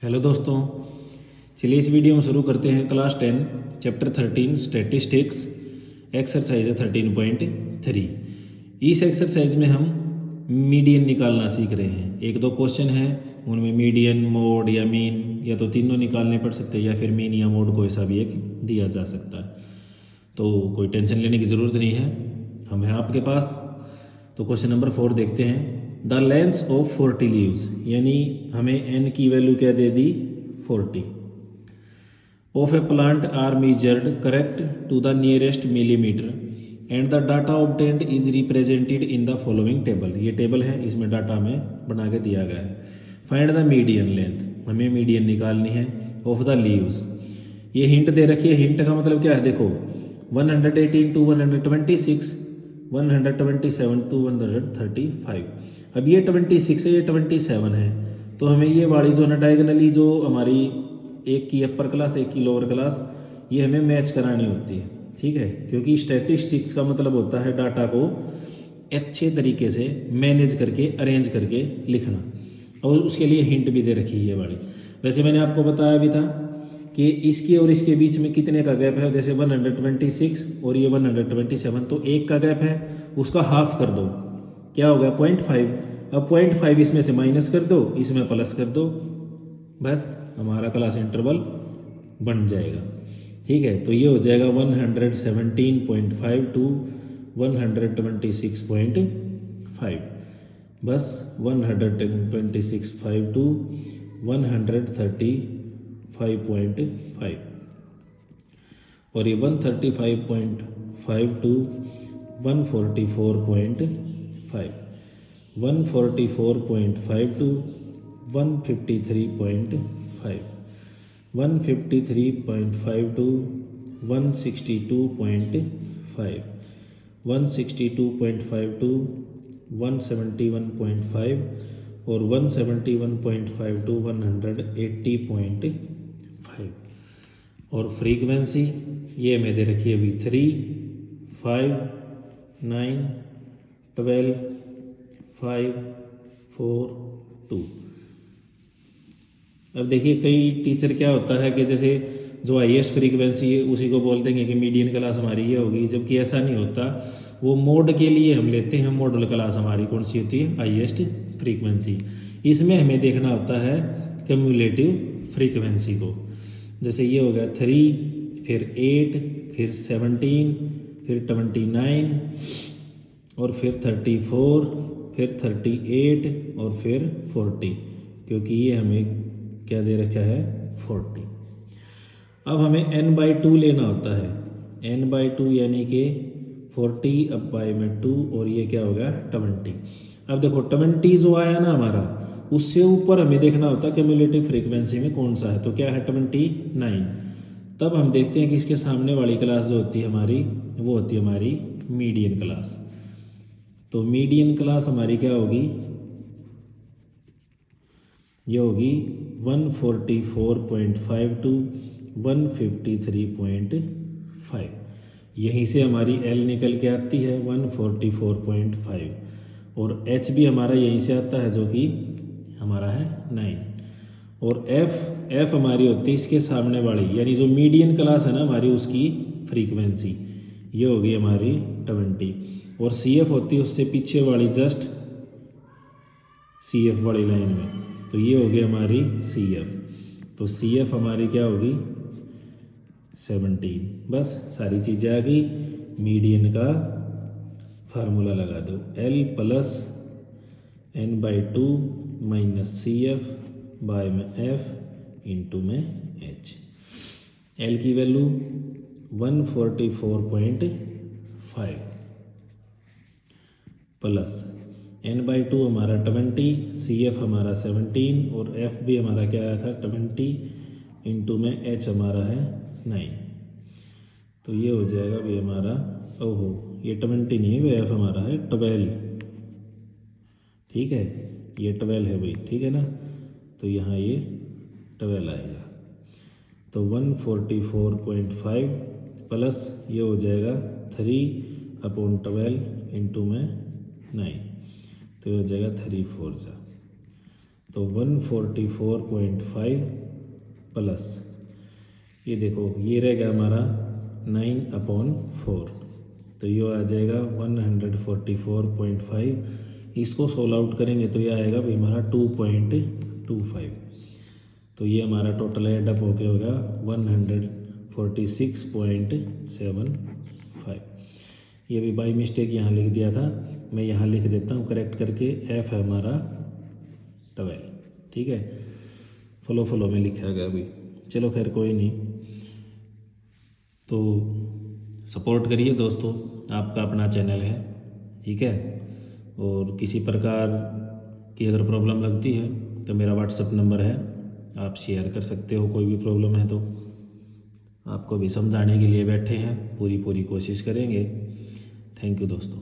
Hello दोस्तों, चलिए इस वीडियो में शुरू करते हैं क्लास 10 चैप्टर 13 स्टैटिस्टिक्स एक्सरसाइज 13.3। इस एक्सरसाइज में हम मीडियन निकालना सीख रहे हैं। एक दो क्वेश्चन हैं, उनमें मीडियन, मोड या मीन या तो तीनों निकालने पड़ सकते हैं या फिर मीन या मोड कोई सा भी एक दिया जा सकता है। तो कोई टेंशन लेने की ज़रूरत नहीं है, हम हैं आपके पास। तो क्वेश्चन नंबर 4 देखते हैं। द लेंथ ऑफ 40 लीव्स, यानी हमें एन की वैल्यू क्या दे दी 40, of a plant are measured correct to the nearest millimetre and the data obtained is represented in the following table. ये टेबल है, इसमें डाटा हमें बना के दिया गया है। फाइंड द मीडियन लेंथ, हमें मीडियन निकालनी है ऑफ द लीव्स। ये हिंट दे रखी है। हिंट का मतलब क्या है, देखो 118 टू 126, 127 टू 135। अब ये 26 है, ये 27 है, तो हमें ये वाली जो है डायगनली जो हमारी एक की अपर क्लास एक की लोअर क्लास, ये हमें मैच करानी होती है। ठीक है, क्योंकि स्टैटिस्टिक्स का मतलब होता है डाटा को अच्छे तरीके से मैनेज करके अरेंज करके लिखना, और उसके लिए हिंट भी दे रखी है ये वाली। वैसे मैंने आपको बताया भी था कि इसके और इसके बीच में कितने का गैप है, जैसे 126 और ये 127, तो एक का गैप है, उसका हाफ कर दो, क्या हो गया 0.5। अब 0.5 इसमें से माइनस कर दो, इसमें प्लस कर दो, बस हमारा क्लास इंटरवल बन जाएगा। ठीक है, तो ये हो जाएगा 117.5 टू 126.5, बस 126.5 टू 135.5, और ये 135.5 टू 144.5, 144.5 टू 153.5, 153.5 टू 162.5, 162.5 टू 171.5, और 171.5 टू 180.5। और फ्रीक्वेंसी ये हमें दे रखी है अभी 3, 5, 9, 12, 5, 4, 2। अब देखिए कई टीचर क्या होता है कि जैसे जो हाईएस्ट फ्रीक्वेंसी है उसी को बोल देंगे कि मीडियन क्लास हमारी ये होगी, जबकि ऐसा नहीं होता। वो मोड के लिए हम लेते हैं, मॉडल क्लास हमारी कौन सी होती है, हाईएस्ट फ्रीक्वेंसी। इसमें हमें देखना होता है क्यूमुलेटिव फ्रीक्वेंसी को। जैसे ये हो गया 3, फिर 8, फिर 17, फिर 29, और फिर 34, फिर 38, और फिर 40, क्योंकि ये हमें क्या दे रखा है 40। अब हमें n/2 लेना होता है, n/2 यानी कि 40 अब बाय में 2, और ये क्या हो गया 20। अब देखो 20 जो आया ना हमारा, उससे ऊपर हमें देखना होता है क्यूमुलेटिव फ्रीक्वेंसी में कौन सा है, तो क्या है 29। तब हम देखते हैं कि इसके सामने वाली क्लास जो होती है हमारी, वो होती है हमारी मीडियन क्लास। तो मीडियन क्लास हमारी क्या होगी, ये होगी 144.5 टू 153.5। यहीं से हमारी L निकल के आती है 144.5, और H भी हमारा यहीं से आता है जो कि हमारा है 9, और F हमारी होती है इसके सामने वाली, यानी जो मीडियन क्लास है ना हमारी, उसकी फ्रीक्वेंसी ये होगी हमारी 20, और CF होती है उससे पीछे वाली, जस्ट CF वाली लाइन में, तो ये होगी हमारी CF। तो CF हमारी क्या होगी 17। बस सारी चीज़ें आ गई। मीडियन का फार्मूला लगा दो, L plus n/2 minus CF by में F इंटू में H। L की वैल्यू 144.5 प्लस n/2 हमारा 20, CF हमारा 17, और F भी हमारा क्या आया था 20 इंटू में H हमारा है 9। तो ये हो जाएगा भी हमारा, ओहो ये 20 नहीं है, वो F हमारा है 12। ठीक है, ये 12 है भाई, ठीक है ना, तो यहाँ ये 12 आएगा। तो 144.5 प्लस ये हो जाएगा 3/12 इंटू में 9, तो ये हो जाएगा 3 4 जा तो 144.5 प्लस ये देखो ये रहेगा हमारा 9/4, तो ये आ जाएगा 144.5। इसको सोल्व आउट करेंगे तो ये आएगा भाई हमारा 2.25। तो ये हमारा टोटल एडअप होके होगा 146.75। ये भी बाई मिस्टेक यहाँ लिख दिया था, मैं यहाँ लिख देता हूँ करेक्ट करके। एफ है हमारा 12, ठीक है, फॉलो में लिखा गया अभी। चलो खैर कोई नहीं, तो सपोर्ट करिए दोस्तों, आपका अपना चैनल है, ठीक है। और किसी प्रकार की अगर प्रॉब्लम लगती है तो मेरा व्हाट्सएप नंबर है, आप शेयर कर सकते हो। कोई भी प्रॉब्लम है तो आपको भी समझाने के लिए बैठे हैं, पूरी कोशिश करेंगे। थैंक यू दोस्तों।